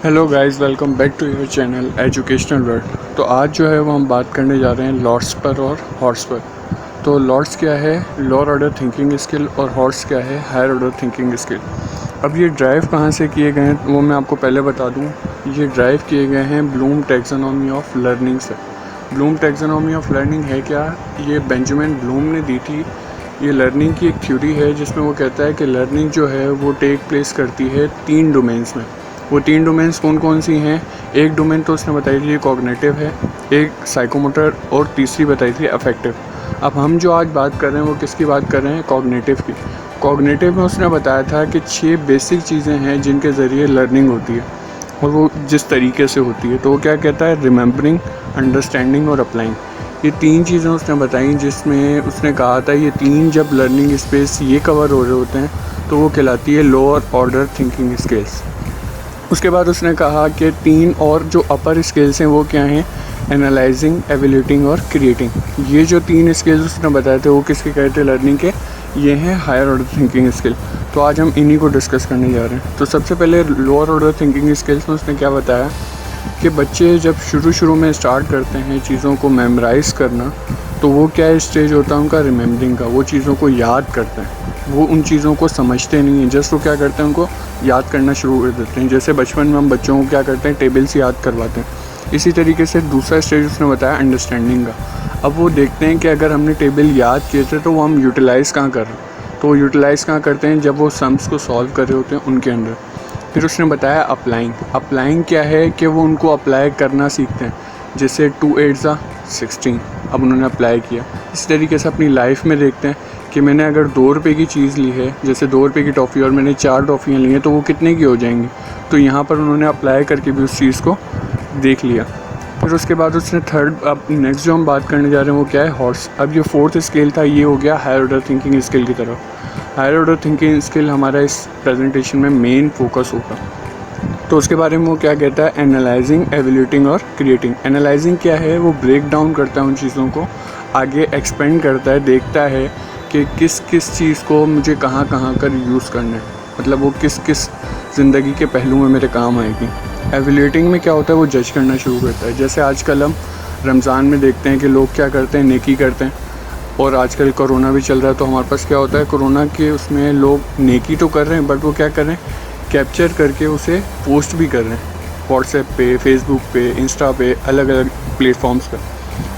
Hello guys, welcome back to your channel educational world. तो आज जो है वो हम बात करने जा रहे हैं लॉर्ड्स पर और हॉर्स पर। तो लॉर्ड्स क्या है, लोअर ऑर्डर थिंकिंग स्किल, और हॉर्स क्या है, हायर ऑर्डर थिंकिंग स्किल। अब ये ड्राइव कहाँ से किए गए हैं वो मैं आपको पहले बता दूँ। ये ड्राइव किए गए हैं ब्लूम टैक्सोनॉमी ऑफ लर्निंग से। ब्लूम टैक्सोनॉमी ऑफ लर्निंग है क्या, ये बेंजामिन ब्लूम ने दी थी। ये लर्निंग की एक थ्योरी है जिसमें वो कहता है कि लर्निंग जो है वो टेक प्लेस करती है 3 डोमेन्स में। वो 3 डोमेन्स कौन कौन सी हैं? एक डोमेन तो उसने बताई थी कॉग्निटिव है, एक साइकोमोटर, और तीसरी बताई थी अफेक्टिव। अब हम जो आज बात कर रहे हैं वो किसकी बात कर रहे हैं? कॉग्निटिव की। कॉग्निटिव में उसने बताया था कि 6 बेसिक चीज़ें हैं जिनके ज़रिए लर्निंग होती है, और वो जिस तरीके से होती है। तो वो क्या कहता है? रिमेंबरिंग, अंडरस्टैंडिंग और अप्लाइंग। ये 3 चीज़ें उसने बताई, जिसमें उसने कहा था ये 3 जब लर्निंग स्पेस ये कवर हो रहे होते हैं तो वो कहलाती है लोअर ऑर्डर थिंकिंग स्किल्स। उसके बाद उसने कहा कि 3 और जो अपर स्किल्स हैं वो क्या हैं? एनालाइजिंग, एवेल्यूटिंग और क्रिएटिंग। ये जो 3 स्किल्स उसने बताए थे वो किसके कहते हैं? लर्निंग के। ये हैं हायर ऑर्डर थिंकिंग स्किल। तो आज हम इन्हीं को डिस्कस करने जा रहे हैं। तो सबसे पहले लोअर ऑर्डर थिंकिंग स्किल्स में उसने क्या बताया कि बच्चे जब शुरू में स्टार्ट करते हैं चीज़ों को मेमोराइज़ करना, तो वो क्या स्टेज होता है उनका? रिमेंबरिंग का। वो चीज़ों को याद करते हैं, वो उन चीज़ों को समझते नहीं हैं, जस्ट वो क्या करते हैं, उनको याद करना शुरू कर देते हैं। जैसे बचपन में हम बच्चों को क्या करते हैं? टेबल्स याद करवाते हैं। इसी तरीके से दूसरा स्टेज उसने बताया अंडरस्टैंडिंग का। अब वो देखते हैं कि अगर हमने टेबल याद किए थे तो वो हम यूटिलाइज़ कहाँ कर रहे हैं? तो वो यूटिलाइज़ कहाँ करते हैं? जब वो सम्स को सॉल्व कर रहे होते हैं उनके अंदर। फिर उसने बताया अप्लाइंग। अप्लाइंग क्या है कि वो उनको अप्लाई करना सीखते हैं। जैसे 2 8 16, अब उन्होंने अप्लाई किया। इस तरीके से अपनी लाइफ में देखते हैं कि मैंने अगर 2 रुपये की चीज़ ली है, जैसे 2 रुपये की टॉफ़ी, और मैंने 4 टॉफ़ियाँ ली हैं, तो वो कितने की हो जाएंगी? तो यहाँ पर उन्होंने अप्लाई करके भी उस चीज़ को देख लिया। फिर उसके बाद उसने अब नेक्स्ट जो हम बात करने जा रहे हैं वो क्या है? हॉर्स। अब ये 4th स्केल था, ये हो गया हायर ऑर्डर थिंकिंग स्किल की तरफ। हायर ऑर्डर थिंकिंग स्किल हमारा इस प्रेजेंटेशन में मेन फोकस होगा। तो उसके बारे में वो क्या कहता है? एनालाइजिंग, एवेल्यूटिंग और क्रिएटिंग। एनालाइजिंग क्या है? वो ब्रेक डाउन करता है उन चीज़ों को, आगे एक्सपेंड करता है, देखता है कि किस किस चीज़ को मुझे कहाँ कहाँ कर यूज़ करना है, मतलब वो किस किस ज़िंदगी के पहलू में मेरे काम आएगी। एवेल्यूटिंग में क्या होता है? वो जज करना शुरू करता है। जैसे आजकल हम रमज़ान में देखते हैं कि लोग क्या करते हैं? नेकी करते हैं। और आजकल कोरोना भी चल रहा है, तो हमारे पास क्या होता है? कोरोना के उसमें लोग नेकी तो कर रहे हैं, बट वो क्या कर रहे हैं? कैप्चर करके उसे पोस्ट भी कर रहे हैं व्हाट्सएप पे, फेसबुक पे, इंस्टा पे, अलग अलग प्लेटफॉर्म्स पर।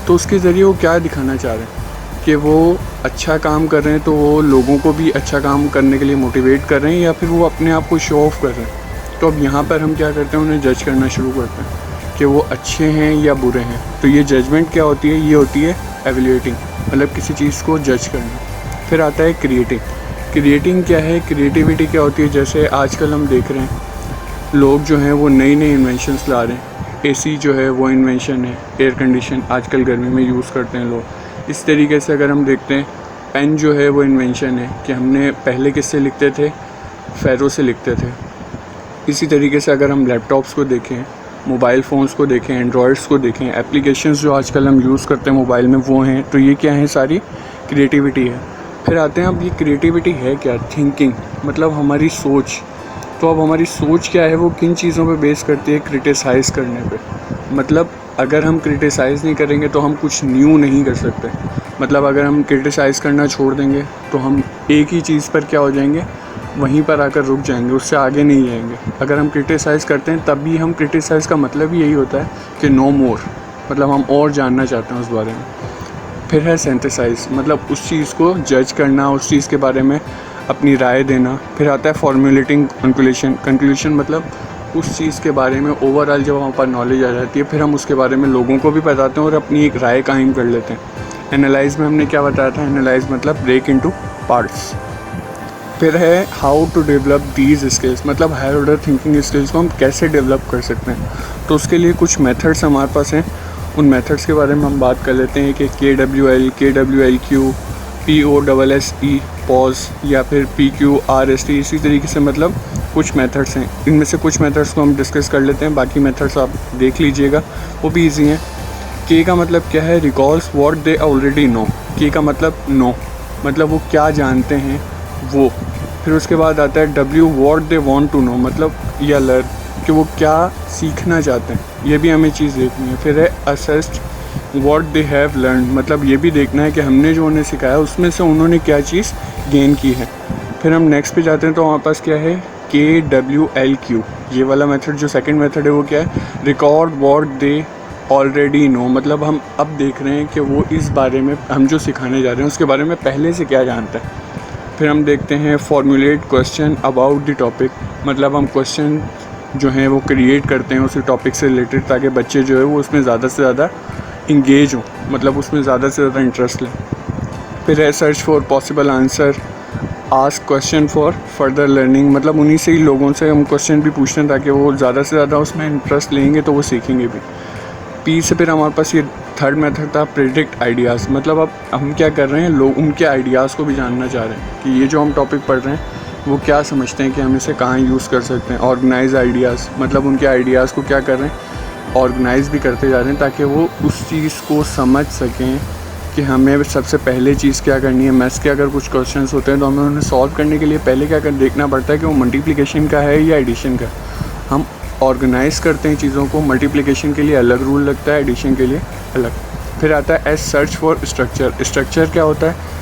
तो उसके ज़रिए वो क्या दिखाना चाह रहे हैं कि वो अच्छा काम कर रहे हैं, तो वो लोगों को भी अच्छा काम करने के लिए मोटिवेट कर रहे हैं, या फिर वो अपने आप को शो ऑफ कर रहे हैं। तो अब यहाँ पर हम क्या करते हैं? उन्हें जज करना शुरू करते हैं कि वो अच्छे हैं या बुरे हैं। तो ये जजमेंट क्या होती है? ये होती है एवेल्यूएटिंग, मतलब किसी चीज़ को जज करना। फिर आता है क्रिएटिंग। क्रिएटिंग क्या है? क्रिएटिविटी क्या होती है? जैसे आजकल हम देख रहे हैं लोग जो हैं वो नई नई इन्वेंशंस ला रहे हैं। एसी जो है वो इन्वेंशन है, एयर कंडीशन आजकल गर्मी में यूज़ करते हैं लोग। इस तरीके से अगर हम देखते हैं, पेन जो है वो इन्वेंशन है कि हमने पहले किससे लिखते थे? फेरो से लिखते थे। इसी तरीके से अगर हम लैपटॉप्स को देखें, मोबाइल फ़ोन्स को देखें, एंड्रॉयड्स को देखें, एप्लीकेशंस जो आजकल हम यूज़ करते हैं मोबाइल में वो हैं। तो ये क्या है? सारी क्रिएटिविटी है। फिर आते हैं, अब ये क्रिएटिविटी है क्या? थिंकिंग, मतलब हमारी सोच। तो अब हमारी सोच क्या है? वो किन चीज़ों पे बेस करती है? क्रिटिसाइज़ करने पे। मतलब अगर हम क्रिटिसाइज़ नहीं करेंगे तो हम कुछ न्यू नहीं कर सकते। मतलब अगर हम क्रिटिसाइज़ करना छोड़ देंगे तो हम एक ही चीज़ पर क्या हो जाएंगे? वहीं पर आकर रुक जाएंगे, उससे आगे नहीं जाएंगे। अगर हम क्रिटिसाइज़ करते हैं तब भी हम क्रिटिसाइज़ का मतलब ही यही होता है कि नो मोर, मतलब हम और जानना चाहते हैं उस बारे में। फिर है सिंथेसाइज, मतलब उस चीज़ को जज करना, उस चीज़ के बारे में अपनी राय देना। फिर आता है फॉर्मुलेटिंग कंक्लूशन। कंक्लूशन मतलब उस चीज़ के बारे में ओवरऑल जब हमारे पास नॉलेज आ जाती है, फिर हम उसके बारे में लोगों को भी बताते हैं और अपनी एक राय कायम कर लेते हैं। एनालाइज में हमने क्या बताया था? एनालाइज मतलब ब्रेक इनटू पार्ट्स। फिर है how to develop these skills, मतलब हायर ऑर्डर थिंकिंग स्किल्स को हम कैसे डेवलप कर सकते हैं। तो उसके लिए कुछ मेथड्स हमारे पास हैं। उन मेथड्स के बारे में हम बात कर लेते हैं कि KWL, KWLQ, POSSE, पॉज, या फिर PQRST। इसी तरीके से मतलब कुछ मेथड्स हैं। इनमें से कुछ मेथड्स को हम डिस्कस कर लेते हैं, बाकी मेथड्स आप देख लीजिएगा, वो भी ईजी हैं। K का मतलब क्या है? Recalls what they already know. K का मतलब नो, मतलब वो क्या जानते हैं वो। फिर उसके बाद आता है W, what they want to know, मतलब या लर्न, कि वो क्या सीखना चाहते हैं, ये भी हमें चीज़ देखनी है। फिर है assessed what they have learn, मतलब ये भी देखना है कि हमने जो उन्हें सिखाया उसमें से उन्होंने क्या चीज़ गेन की है। फिर हम नेक्स्ट पे जाते हैं तो हमारे पास क्या है KWLQ, ये वाला मेथड जो सेकंड मेथड है वो क्या है, record what they already know, मतलब हम अब देख रहे हैं कि वो इस बारे में हम जो सिखाने जा रहे हैं उसके बारे में पहले से क्या जानता है। फिर हम देखते हैं formulate question about the topic, मतलब हम क्वेश्चन जो हैं वो क्रिएट करते हैं उसी टॉपिक से रिलेटेड, ताकि बच्चे जो है वो उसमें ज़्यादा से ज़्यादा इंगेज हों, मतलब उसमें ज़्यादा से ज़्यादा इंटरेस्ट लें। फिर है search for possible answer, ask question for further learning, मतलब उन्हीं से ही लोगों से हम क्वेश्चन भी पूछते हैं ताकि वो ज़्यादा से ज़्यादा उसमें इंटरेस्ट लेंगे तो वो सीखेंगे भी। पी से फिर हमारे पास ये थर्ड मेथड था प्रेडिक्ट आइडियाज़, मतलब अब हम क्या कर रहे हैं, लोग उनके आइडियाज़ को भी जानना चाह रहे हैं कि ये जो हम टॉपिक पढ़ रहे हैं वो क्या समझते हैं कि हम इसे कहाँ यूज़ कर सकते हैं। ऑर्गेनाइज आइडियाज़, मतलब उनके आइडियाज़ को क्या कर रहे हैं, ऑर्गेनाइज भी करते जा रहे हैं ताकि वो उस चीज़ को समझ सकें कि हमें सबसे पहले चीज़ क्या करनी है। मैथ्स के अगर कुछ क्वेश्चंस होते हैं तो हमें उन्हें सॉल्व करने के लिए पहले क्या कर देखना पड़ता है कि वो मल्टीप्लिकेशन का है या एडिशन का। हम ऑर्गेनाइज़ करते हैं चीज़ों को, मल्टीप्लिकेशन के लिए अलग रूल लगता है, एडिशन के लिए अलग। फिर आता है S search for structure. Structure क्या होता है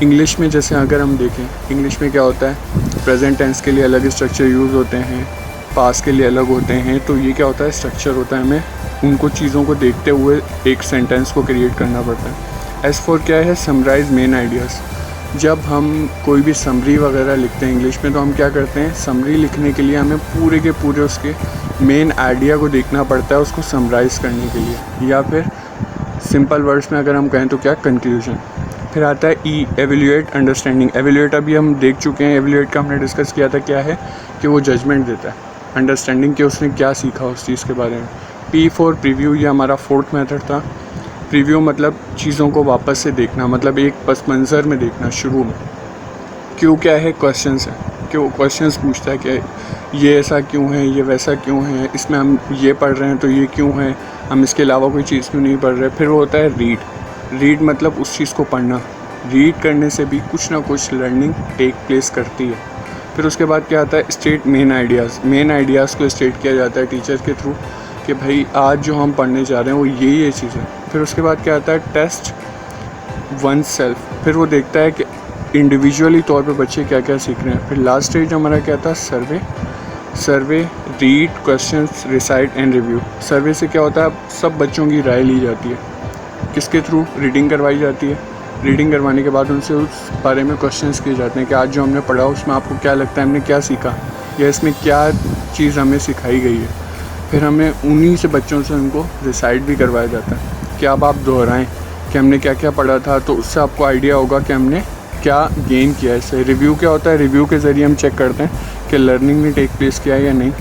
इंग्लिश में, जैसे अगर हम देखें इंग्लिश में क्या होता है, प्रेजेंट टेंस के लिए अलग स्ट्रक्चर यूज़ होते हैं, पास्ट के लिए अलग होते हैं, तो ये क्या होता है स्ट्रक्चर होता है, हमें उनको चीज़ों को देखते हुए एक सेंटेंस को क्रिएट करना पड़ता है। एस फॉर क्या है, समराइज मेन आइडियाज़। जब हम कोई भी समरी वगैरह लिखते हैं इंग्लिश में तो हम क्या करते हैं, समरी लिखने के लिए हमें पूरे के पूरे उसके मेन आइडिया को देखना पड़ता है उसको समराइज़ करने के लिए, या फिर सिंपल वर्ड्स में अगर हम कहें तो क्या, कंक्लूजन। फिर आता है ई एवेल्यूएट अंडरस्टैंडिंग। एवेल्यूएट अभी हम देख चुके हैं, एवेल्यूएट का हमने डिस्कस किया था, क्या है कि वो जजमेंट देता है, अंडरस्टैंडिंग कि उसने क्या सीखा उस चीज़ के बारे में। पी फॉर प्रीव्यू, ये हमारा फोर्थ मेथड था। प्रीव्यू मतलब चीज़ों को वापस से देखना, मतलब एक पस मंज़र में देखना शुरू में। क्यों क्या है, क्वेश्चंस है, क्यों क्वेश्चंस पूछता है कि ये ऐसा क्यों है, ये वैसा क्यों है, इसमें हम ये पढ़ रहे हैं तो ये क्यों है, हम इसके अलावा कोई चीज़ क्यों नहीं पढ़ रहे। फिर वो होता है रीड। रीड मतलब उस चीज़ को पढ़ना, रीड करने से भी कुछ ना कुछ लर्निंग टेक प्लेस करती है। फिर उसके बाद क्या आता है, state main ideas. Main ideas को स्टेट किया जाता है टीचर के थ्रू कि भाई आज जो हम पढ़ने जा रहे हैं वो ये चीज़ है। फिर उसके बाद क्या आता है, टेस्ट वन सेल्फ। फिर वो देखता है कि इंडिविजुअली तौर पे बच्चे क्या क्या सीख रहे हैं। फिर लास्ट स्टेज हमारा क्या था, survey read questions recite and review. Survey से क्या होता है, सब बच्चों की राय ली जाती है, किसके थ्रू, रीडिंग करवाई जाती है। रीडिंग करवाने के बाद उनसे उस बारे में क्वेश्चंस किए जाते हैं कि आज जो हमने पढ़ा उसमें आपको क्या लगता है, हमने क्या सीखा, या इसमें क्या चीज़ हमें सिखाई गई है। फिर हमें उन्हीं से बच्चों से उनको रिसाइट भी करवाया जाता है कि अब आप दोहराएं कि हमने क्या क्या पढ़ा था, तो उससे आपको आइडिया होगा कि हमने क्या गेन किया है इससे। रिव्यू क्या होता है, रिव्यू के ज़रिए हम चेक करते हैं कि लर्निंग ने टेक प्लेस किया है या नहीं।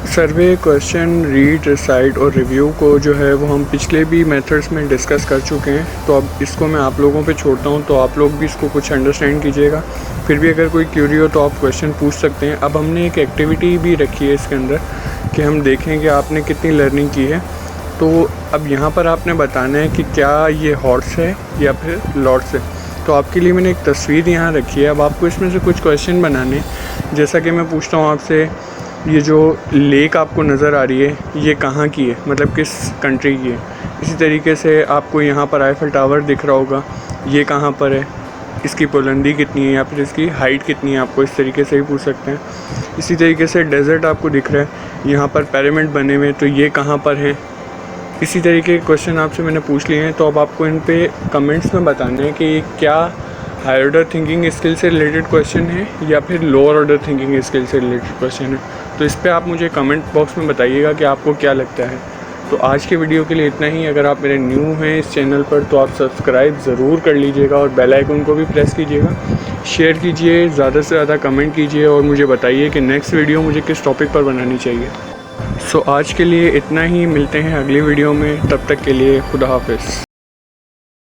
सर्वे, क्वेश्चन, रीड, रिसाइट और रिव्यू को जो है वो हम पिछले भी मेथड्स में डिस्कस कर चुके हैं, तो अब इसको मैं आप लोगों पे छोड़ता हूँ, तो आप लोग भी इसको कुछ अंडरस्टैंड कीजिएगा। फिर भी अगर कोई क्यूरी हो तो आप क्वेश्चन पूछ सकते हैं। अब हमने एक एक्टिविटी भी रखी है इसके अंदर कि हम देखें कि आपने कितनी लर्निंग की है। तो अब यहाँ पर आपने बताना है कि क्या ये हॉर्स है या फिर लॉर्ड्स है। तो आपके लिए मैंने एक तस्वीर यहाँ रखी है, अब आपको इसमें से कुछ क्वेश्चन बनाने। जैसा कि मैं पूछता हूँ आपसे, ये जो लेक आपको नज़र आ रही है ये कहाँ की है, मतलब किस कंट्री की है। इसी तरीके से आपको यहाँ पर आईफल टावर दिख रहा होगा, ये कहाँ पर है, इसकी बुलंदी कितनी है या फिर इसकी हाइट कितनी है, आपको इस तरीके से ही पूछ सकते हैं। इसी तरीके से डेज़र्ट आपको दिख रहा है, यहाँ पर पिरामिड बने हुए, तो ये कहाँ पर है। इसी तरीके के क्वेश्चन आपसे मैंने पूछ लिए हैं, तो अब आपको इन पे कमेंट्स में बताना है कि ये क्या हायर ऑर्डर थिंकिंग स्किल से रिलेटेड क्वेश्चन है या फिर लोअर ऑर्डर थिंकिंग स्किल से रिलेटेड क्वेश्चन है। तो इस पर आप मुझे कमेंट बॉक्स में बताइएगा कि आपको क्या लगता है। तो आज के वीडियो के लिए इतना ही। अगर आप मेरे न्यू हैं इस चैनल पर तो आप सब्सक्राइब ज़रूर कर लीजिएगा और बेल आइकन को भी प्रेस कीजिएगा, शेयर कीजिए, ज़्यादा से ज़्यादा कमेंट कीजिए और मुझे बताइए कि नेक्स्ट वीडियो मुझे किस टॉपिक पर बनानी चाहिए। सो आज के लिए इतना ही, मिलते हैं अगली वीडियो में, तब तक के लिए खुदा हाफिज़।